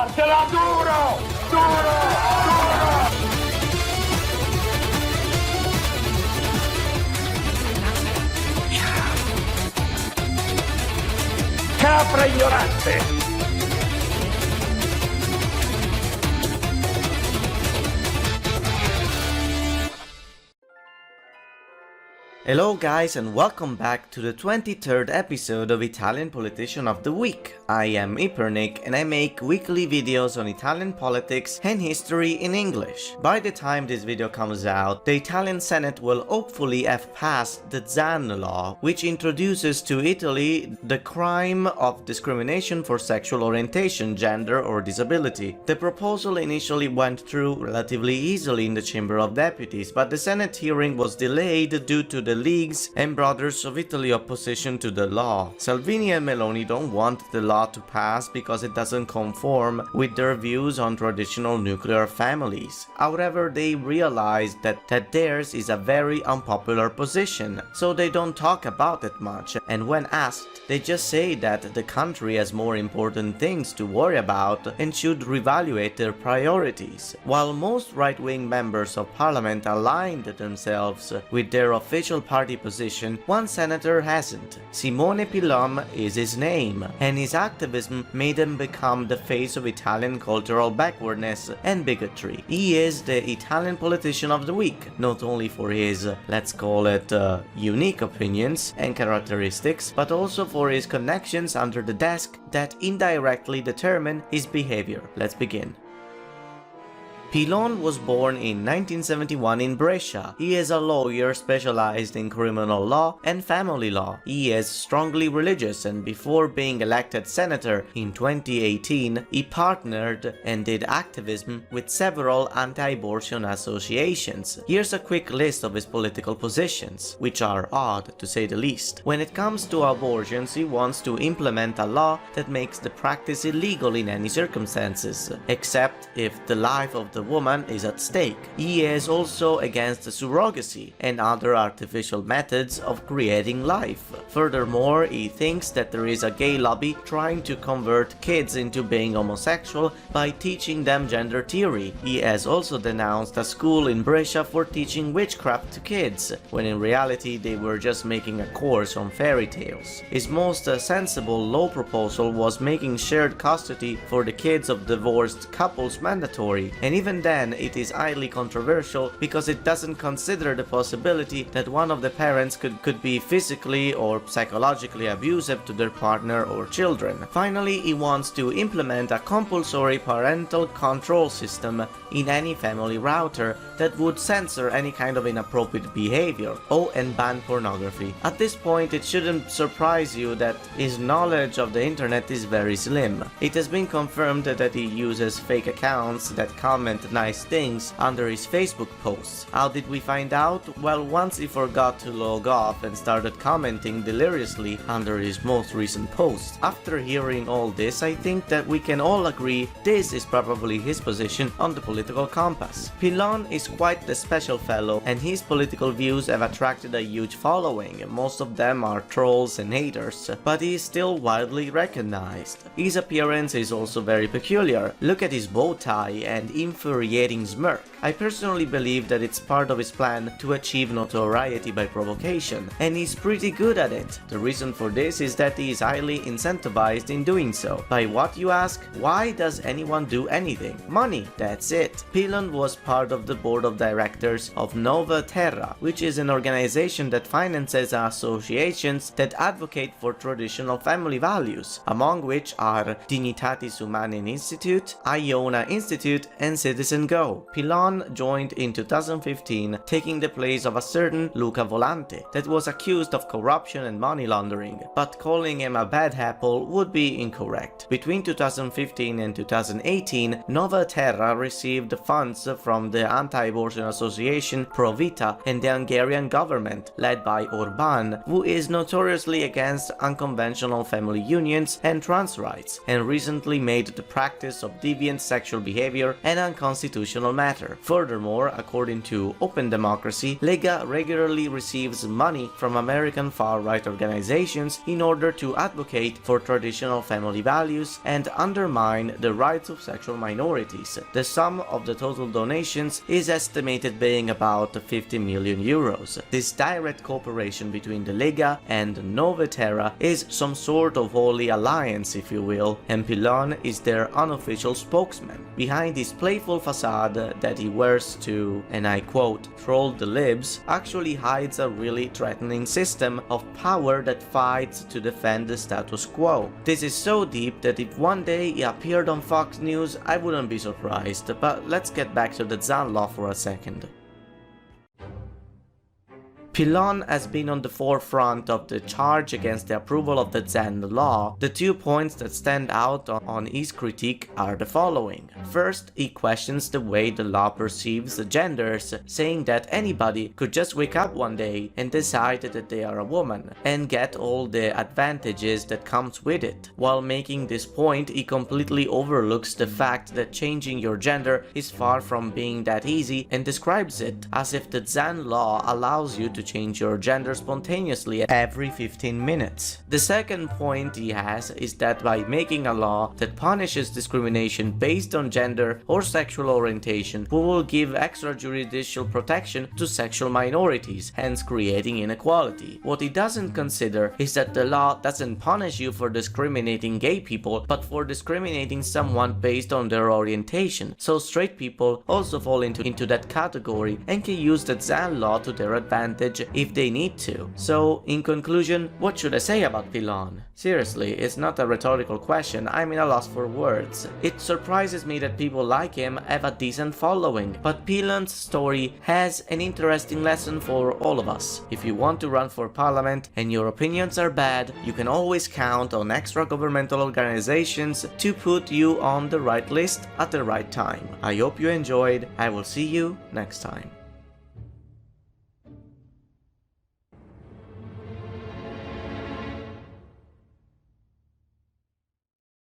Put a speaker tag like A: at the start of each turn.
A: dartela duro! Duro! Duro! Capra ignorante!
B: Hello guys and welcome back to the 23rd episode of Italian Politician of the Week. I am Ipernik and I make weekly videos on Italian politics and history in English. By the time this video comes out, the Italian Senate will hopefully have passed the Zan Law, which introduces to Italy the crime of discrimination for sexual orientation, gender or disability. The proposal initially went through relatively easily in the Chamber of Deputies, but the Senate hearing was delayed due to the League's and Brothers of Italy opposition to the law. Salvini and Meloni don't want the law to pass because it doesn't conform with their views on traditional nuclear families. However, they realize that theirs is a very unpopular position, so they don't talk about it much, and when asked, they just say that the country has more important things to worry about and should reevaluate their priorities. While most right-wing members of parliament aligned themselves with their official party position, one senator hasn't. Simone Pillon is his name, and his activism made him become the face of Italian cultural backwardness and bigotry. He is the Italian Politician of the Week, not only for his, let's call it, unique opinions and characteristics, but also for his connections under the desk that indirectly determine his behavior. Let's begin. Pillon was born in 1971 in Brescia. He is a lawyer specialized in criminal law and family law. He is strongly religious, and before being elected senator in 2018, he partnered and did activism with several anti-abortion associations. Here's a quick list of his political positions, which are odd to say the least. When it comes to abortions, he wants to implement a law that makes the practice illegal in any circumstances, except if the life of the woman is at stake. He is also against surrogacy and other artificial methods of creating life. Furthermore, he thinks that there is a gay lobby trying to convert kids into being homosexual by teaching them gender theory. He has also denounced a school in Brescia for teaching witchcraft to kids, when in reality they were just making a course on fairy tales. His most sensible law proposal was making shared custody for the kids of divorced couples mandatory, and even then it is highly controversial because it doesn't consider the possibility that one of the parents could be physically or psychologically abusive to their partner or children. Finally, he wants to implement a compulsory parental control system in any family router that would censor any kind of inappropriate behavior. Oh, and ban pornography. At this point, it shouldn't surprise you that his knowledge of the internet is very slim. It has been confirmed that he uses fake accounts that comment nice things under his Facebook posts. How did we find out? Well, once he forgot to log off and started commenting deliriously under his most recent post. After hearing all this, I think that we can all agree this is probably his position on the political compass. Pillon is quite the special fellow, and his political views have attracted a huge following. Most of them are trolls and haters, but he is still widely recognized. His appearance is also very peculiar. Look at his bow tie and infuriating smirk. I personally believe that it's part of his plan to achieve notoriety by provocation, and he's pretty good at it. The reason for this is that he is highly incentivized in doing so. By what, you ask? Why does anyone do anything? Money, that's it. Pillon was part of the board of directors of Nova Terra, which is an organization that finances associations that advocate for traditional family values, among which are Dignitatis Humanae Institute, Iona Institute, and Citizen Go. Pillon joined in 2015, taking the place of a certain Luca Volante that was accused of corruption and money laundering, but calling him a bad apple would be incorrect. Between 2015 and 2018, Nova Terra received funds from the anti-abortion association Pro Vita and the Hungarian government, led by Orbán, who is notoriously against unconventional family unions and trans rights, and recently made the practice of deviant sexual behavior an constitutional matter. Furthermore, according to Open Democracy, Lega regularly receives money from American far-right organizations in order to advocate for traditional family values and undermine the rights of sexual minorities. The sum of the total donations is estimated being about 50 million euros. This direct cooperation between the Lega and Novetera is some sort of holy alliance, if you will, and Pillon is their unofficial spokesman. Behind this playful facade that he wears to, and I quote, troll the libs, actually hides a really threatening system of power that fights to defend the status quo. This is so deep that if one day he appeared on Fox News, I wouldn't be surprised, but let's get back to the Zan Law for a second. Pillon has been on the forefront of the charge against the approval of the Zan Law. The 2 points that stand out on his critique are the following. First, he questions the way the law perceives the genders, saying that anybody could just wake up one day and decide that they are a woman, and get all the advantages that comes with it. While making this point, he completely overlooks the fact that changing your gender is far from being that easy and describes it as if the Zan Law allows you to change your gender spontaneously every 15 minutes. The second point he has is that by making a law that punishes discrimination based on gender or sexual orientation, we will give extrajudicial protection to sexual minorities, hence creating inequality. What he doesn't consider is that the law doesn't punish you for discriminating gay people, but for discriminating someone based on their orientation. So straight people also fall into that category and can use the Zan Law to their advantage if they need to. So, in conclusion, what should I say about Pillon? Seriously, it's not a rhetorical question, I'm in a loss for words. It surprises me that people like him have a decent following, but Pillon's story has an interesting lesson for all of us. If you want to run for parliament and your opinions are bad, you can always count on extra governmental organizations to put you on the right list at the right time. I hope you enjoyed. I will see you next time.